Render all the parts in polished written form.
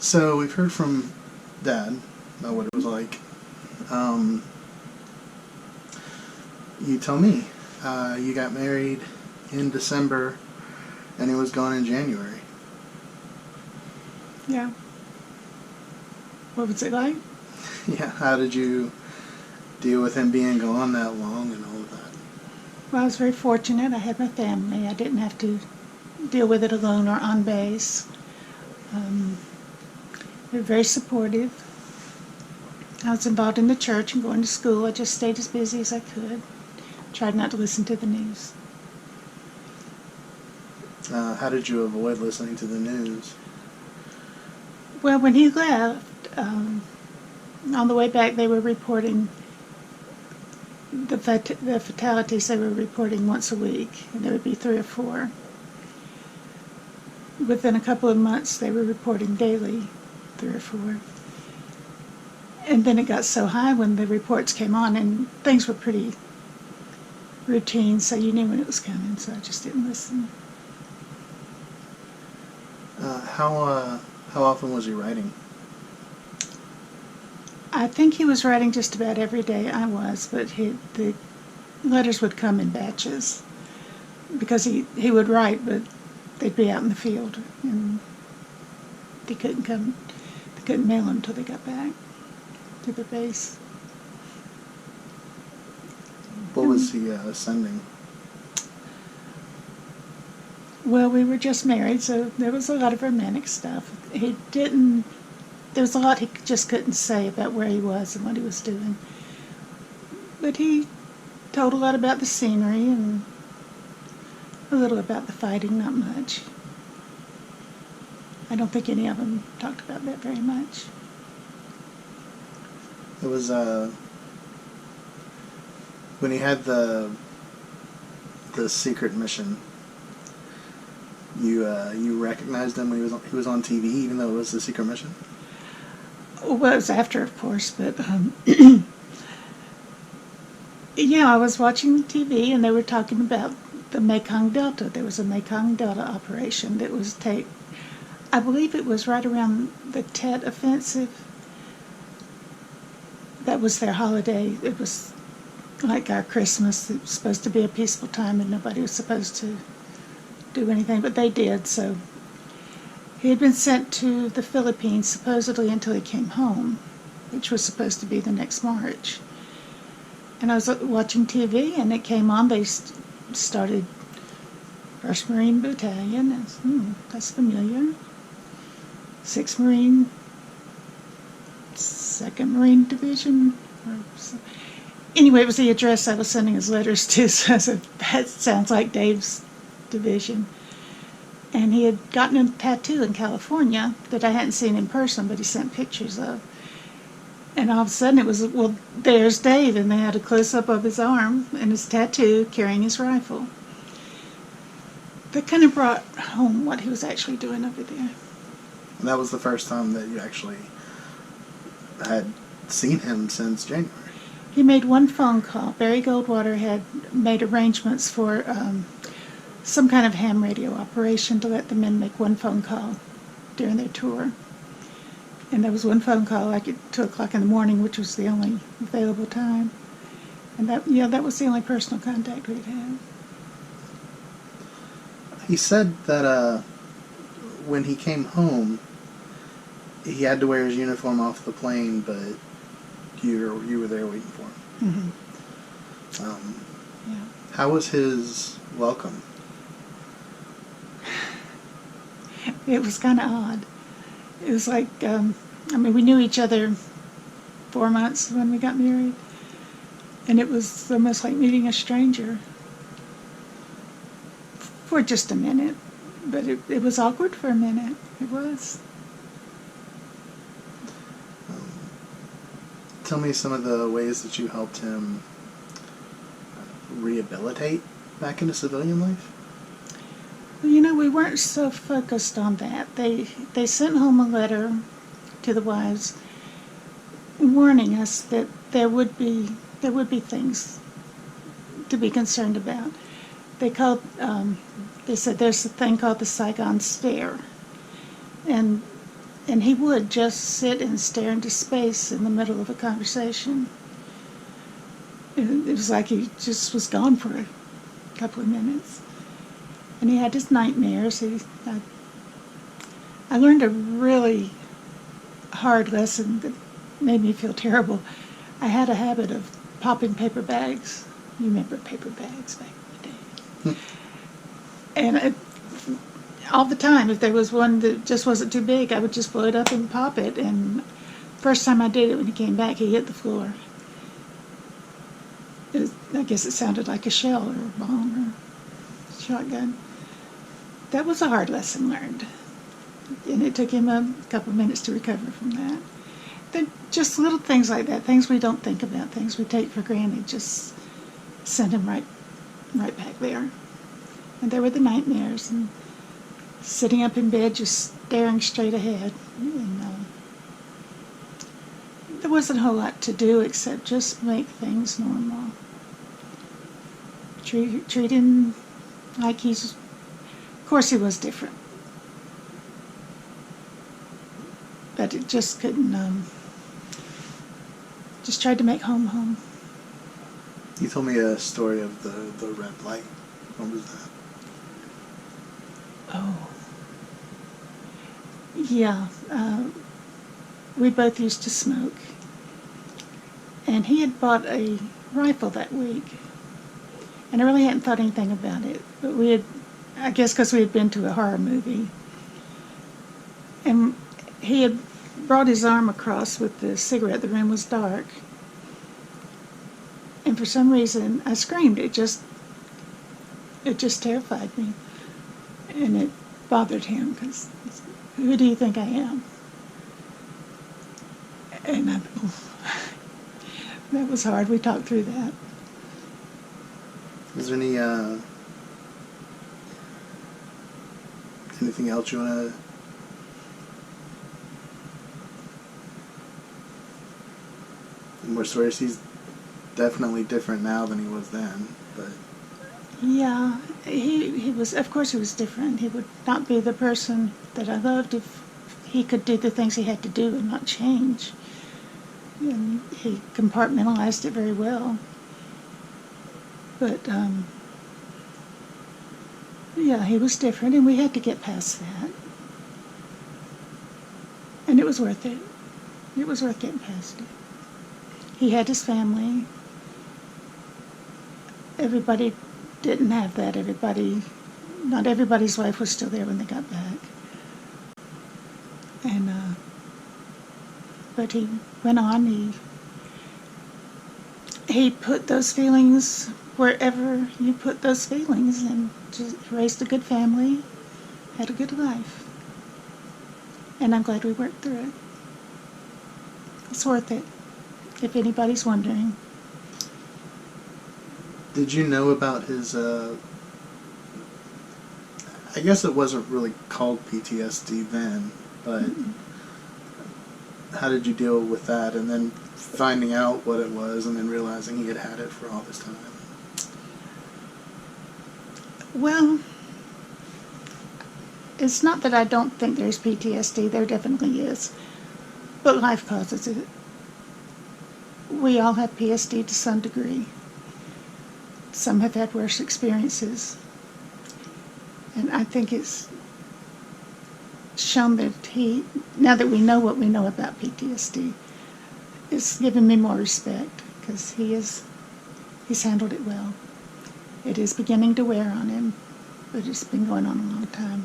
So we've heard from Dad about what it was like. You tell me. You got married in December, and he was gone in January. Yeah. What was it like? Yeah, how did you deal with him being gone that long and all of that? Well, I was very fortunate. I had my family. I didn't have to deal with it alone or on base. They were very supportive. I was involved in the church and going to school. I just stayed as busy as I could. Tried not to listen to the news. How did you avoid listening to the news? Well, when he left, on the way back, they were reporting the fatalities. They were reporting once a week, and there would be 3 or 4. Within a couple of months, they were reporting daily, 3 or 4. And then it got so high when the reports came on, and things were pretty routine, so you knew when it was coming, so I just didn't listen. How often was he writing? I think he was writing just about every day. I was, but the letters would come in batches because he would write, but they'd be out in the field, and they couldn't mail them until they got back to the base. What was he sending? Well, we were just married, so there was a lot of romantic stuff. There was a lot he just couldn't say about where he was and what he was doing. But he told a lot about the scenery and a little about the fighting, not much. I don't think any of them talked about that very much. It was when he had the secret mission. You recognized him when he was on TV, even though it was a secret mission? Well, it was after, of course, but yeah, I was watching TV and they were talking about the Mekong Delta. There was a Mekong Delta operation that was I believe it was right around the Tet Offensive. That was their holiday. It was like our Christmas. It was supposed to be a peaceful time and nobody was supposed to do anything, but they did. So he had been sent to the Philippines supposedly until he came home, which was supposed to be the next March. And I was watching TV and it came on. They started 1st Marine Battalion. That's familiar. 6th Marine, 2nd Marine Division. Anyway, it was the address I was sending his letters to, so I said, that sounds like Dave's division. And he had gotten a tattoo in California that I hadn't seen in person, but he sent pictures of. And all of a sudden it was, well, there's Dave, and they had a close-up of his arm and his tattoo carrying his rifle. That kind of brought home what he was actually doing over there. And that was the first time that you actually had seen him since January. He made one phone call. Barry Goldwater had made arrangements for some kind of ham radio operation to let the men make one phone call during their tour. And there was one phone call like at 2 o'clock in the morning, which was the only available time. And that was the only personal contact we'd had. He said that when he came home, he had to wear his uniform off the plane, but you were there waiting for him. Mm-hmm. Yeah. How was his welcome? It was kind of odd. It was like, we knew each other 4 months when we got married, and it was almost like meeting a stranger for just a minute. But it was awkward for a minute. It was. Tell me some of the ways that you helped him rehabilitate back into civilian life. Well, we weren't so focused on that. They sent home a letter to the wives warning us that there would be things to be concerned about. They said there's a thing called the Saigon Stare, and And he would just sit and stare into space in the middle of a conversation. It was like he just was gone for a couple of minutes. And he had his nightmares. I learned a really hard lesson that made me feel terrible. I had a habit of popping paper bags. You remember paper bags back in the day. And all the time, if there was one that just wasn't too big, I would just blow it up and pop it. And first time I did it, when he came back, he hit the floor. I guess it sounded like a shell or a bomb or a shotgun. That was a hard lesson learned. And it took him a couple of minutes to recover from that. They're just little things like that, things we don't think about, things we take for granted, just send him right back there. And there were the nightmares, and sitting up in bed just staring straight ahead. And there wasn't a whole lot to do except just make things normal. Treat him like he's... Of course he was different. But it just couldn't... just tried to make home. You told me a story of the red light. What was that? Oh. Yeah. We both used to smoke. And he had bought a rifle that week. And I really hadn't thought anything about it. But we had, I guess because we had been to a horror movie. And he had brought his arm across with the cigarette. The room was dark. And for some reason, I screamed. It just terrified me. And it bothered him, because who do you think I am? And that was hard. We talked through that. Is there anything else you want to... More stories? He's definitely different now than he was then, but... Yeah, he was, of course he was different. He would not be the person that I loved if he could do the things he had to do and not change. And he compartmentalized it very well. But, yeah, he was different, and we had to get past that. And it was worth it. It was worth getting past it. He had his family. Everybody didn't have that. Not everybody's wife was still there when they got back. And, but he went on. He put those feelings wherever you put those feelings, and just raised a good family, had a good life. And I'm glad we worked through it. It's worth it, if anybody's wondering. Did you know about his, I guess it wasn't really called PTSD then, but how did you deal with that, and then finding out what it was, and then realizing he had it for all this time? Well, it's not that I don't think there's PTSD. There definitely is. But life causes it. We all have PSD to some degree. Some have had worse experiences. And I think it's shown that now that we know what we know about PTSD, it's given me more respect, because he's handled it well. It is beginning to wear on him, but it's been going on a long time.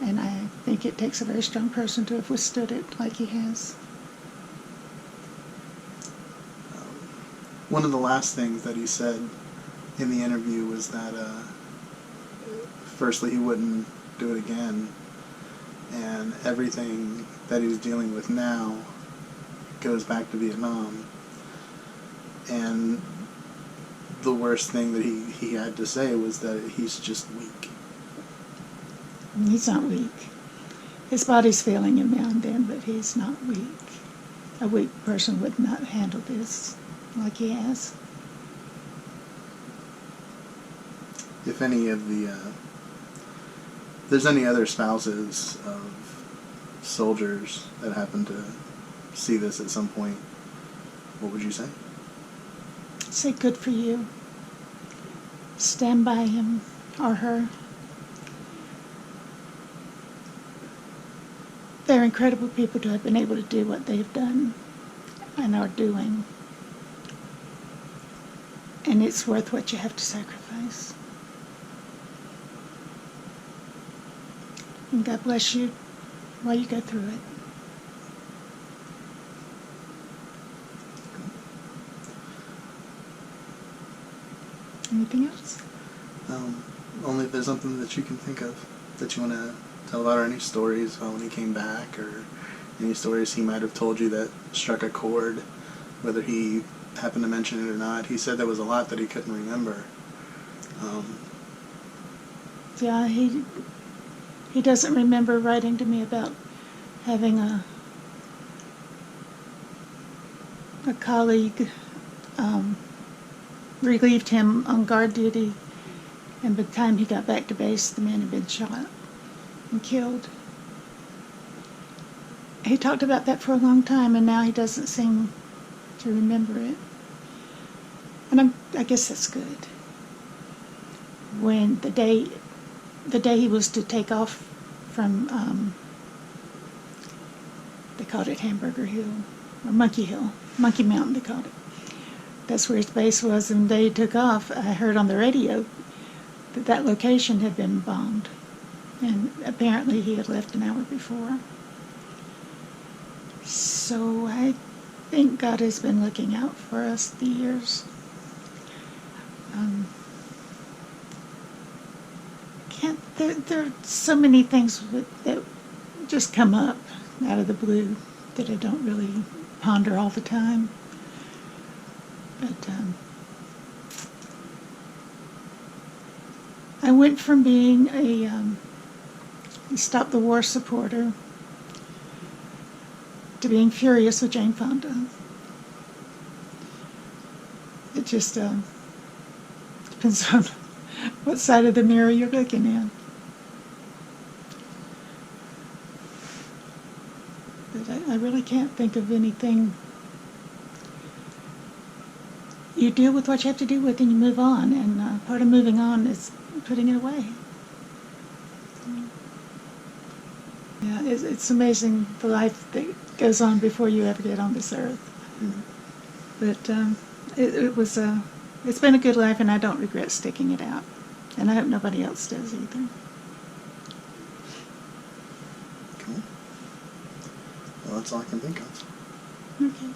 And I think it takes a very strong person to have withstood it like he has. One of the last things that he said in the interview was that firstly he wouldn't do it again, and everything that he's dealing with now goes back to Vietnam. And the worst thing that he had to say was that he's just weak. He's not weak. His body's failing him now and then, but he's not weak. A weak person would not handle this like he has. If any of the, there's any other spouses of soldiers that happen to see this at some point, what would you say? Say good for you. Stand by him or her. They're incredible people to have been able to do what they've done and are doing. And it's worth what you have to sacrifice. And God bless you while you go through it. Anything else? Only if there's something that you can think of that you want to tell about, or any stories about when he came back, or any stories he might have told you that struck a chord, whether he happened to mention it or not. He said there was a lot that he couldn't remember. Yeah, he doesn't remember writing to me about having a colleague relieved him on guard duty, and by the time he got back to base, the man had been shot and killed. He talked about that for a long time, and now he doesn't seem to remember it. And I guess that's good. When the day he was to take off from, they called it Hamburger Hill, or Monkey Hill, Monkey Mountain they called it. That's where his base was, and the day he took off, I heard on the radio that location had been bombed. And apparently he had left an hour before. So I think God has been looking out for us the years. There are so many things that just come up out of the blue that I don't really ponder all the time. But I went from being a Stop the War supporter to being furious with Jane Fonda. It just depends on what side of the mirror you're looking in. But I really can't think of anything. You deal with what you have to deal with and you move on, and part of moving on is putting it away. Yeah, it's amazing the life that goes on before you ever get on this earth. Mm-hmm. But it's been a good life, and I don't regret sticking it out. And I hope nobody else does either. Cool. Well, that's all I can think of. Okay.